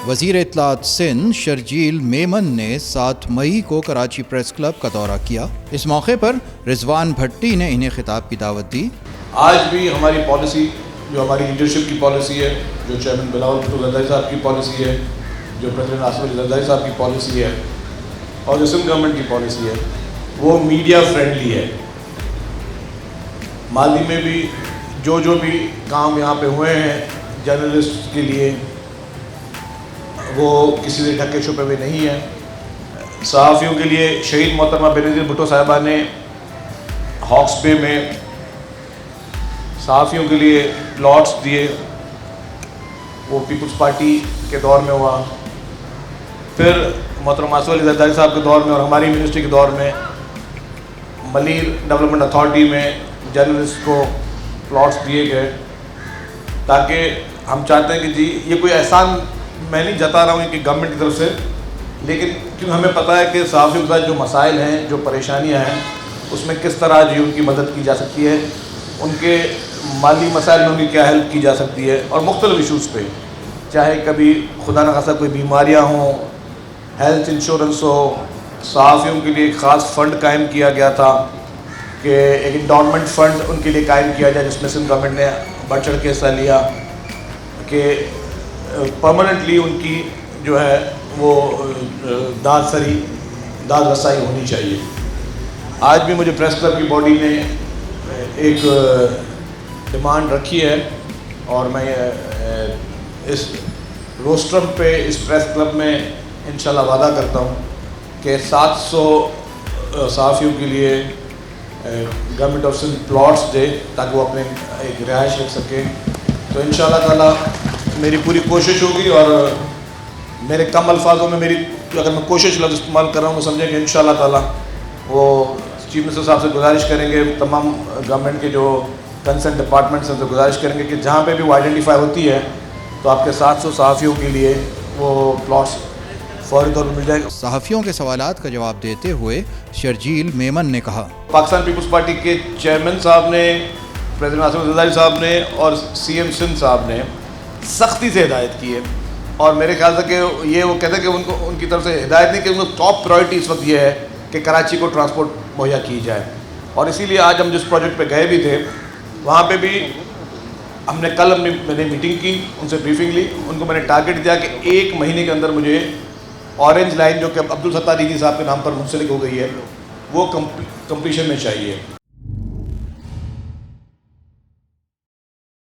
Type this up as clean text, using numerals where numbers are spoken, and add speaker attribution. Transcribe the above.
Speaker 1: وزیر اطلاعات سندھ شرجیل میمن نے 7 مئی کو کراچی پریس کلب کا دورہ کیا۔ اس موقع پر رضوان بھٹی نے انہیں خطاب کی دعوت دی۔
Speaker 2: آج بھی ہماری پالیسی جو ہماری لیڈرشپ کی پالیسی ہے، جو چیئرمین بلاول بھٹو زرداری صاحب کی پالیسی ہے، جو پریزیڈنٹ آصف علی زرداری صاحب کی پالیسی ہے اور جو سندھ گورنمنٹ کی پالیسی ہے، وہ میڈیا فرینڈلی ہے۔ ماضی میں بھی جو بھی کام یہاں پہ ہوئے ہیں جرنلسٹ کے لیے، وہ کسی سے ڈھکے چھپے ہوئے نہیں ہیں۔ صحافیوں کے لیے شہید محترمہ بینظیر بھٹو صاحبہ نے ہاکس بے میں صحافیوں کے لیے پلاٹس دیے، وہ پیپلز پارٹی کے دور میں ہوا۔ پھر محترم آصف علی زرداری صاحب کے دور میں اور ہماری منسٹری کے دور میں ملیر ڈیولپمنٹ اتھارٹی میں جرنلسٹ کو پلاٹس دیے گئے، تاکہ ہم چاہتے ہیں کہ جی یہ کوئی احسان میں نہیں جتا رہا ہوں کہ گورنمنٹ کی طرف سے، لیکن کیونکہ ہمیں پتہ ہے کہ صحافیوں کے ساتھ جو مسائل ہیں، جو پریشانیاں ہیں، اس میں کس طرح جی ان کی مدد کی جا سکتی ہے، ان کے مالی مسائل میں ان کی کیا ہیلپ کی جا سکتی ہے، اور مختلف ایشوز پہ، چاہے کبھی خدا نخواستہ کوئی بیماریاں ہوں، ہیلتھ انشورنس ہو۔ صحافیوں کے لیے ایک خاص فنڈ قائم کیا گیا تھا کہ ایک انڈاؤنمنٹ فنڈ ان کے لیے قائم کیا جائے، جس میں سندھ گورنمنٹ نے بڑھ چڑھ کے حصہ لیا کہ پرماننٹلی ان کی جو ہے وہ داد رسائی ہونی چاہیے۔ آج بھی مجھے پریس کلب کی باڈی نے ایک ڈیمانڈ رکھی ہے، اور میں اس روسٹرم پہ اس پریس کلب میں انشاءاللہ وعدہ کرتا ہوں کہ 700 صحافیوں کے لیے گورنمنٹ آف سندھ پلاٹس دے، تاکہ وہ اپنے ایک رہائش رکھ سکیں۔ تو انشاءاللہ تعالیٰ میری پوری کوشش ہوگی، اور میرے کم الفاظوں میں اگر میں کوشش لفظ استعمال کر رہا ہوں، وہ سمجھیں کہ انشاءاللہ تعالیٰ وہ چیف منسٹر صاحب سے گزارش کریں گے، تمام گورنمنٹ کے جو کنسرن ڈپارٹمنٹس ہیں سے گزارش کریں گے کہ جہاں پہ بھی وہ آئیڈینٹیفائی ہوتی ہے تو آپ کے 700 صحافیوں کے لیے وہ پلاٹس فوری طور پر مل جائے گا۔
Speaker 1: صحافیوں کے سوالات کا جواب دیتے ہوئے شرجیل میمن نے کہا،
Speaker 2: پاکستان پیپلز پارٹی کے چیئرمین صاحب نے، پریزیڈنٹ آصف علی زرداری صاحب نے اور سی ایم سندھ صاحب نے سختی سے ہدایت کی ہے، اور میرے خیال سے کہ یہ وہ کہتے ہیں کہ ان کی طرف سے ہدایت نہیں کہ ان کو ٹاپ پرائرٹی اس وقت یہ ہے کہ کراچی کو ٹرانسپورٹ مہیا کی جائے، اور اسی لیے آج ہم جس پروجیکٹ پہ گئے بھی تھے وہاں پہ بھی ہم نے کل میں نے میٹنگ کی، ان سے بریفنگ لی، ان کو میں نے ٹارگٹ دیا کہ 1 مہینے کے اندر مجھے اورنج لائن جو کہ عبدالستار صاحب کے نام پر منسلک ہو گئی ہے وہ کمپلیشن میں چاہیے۔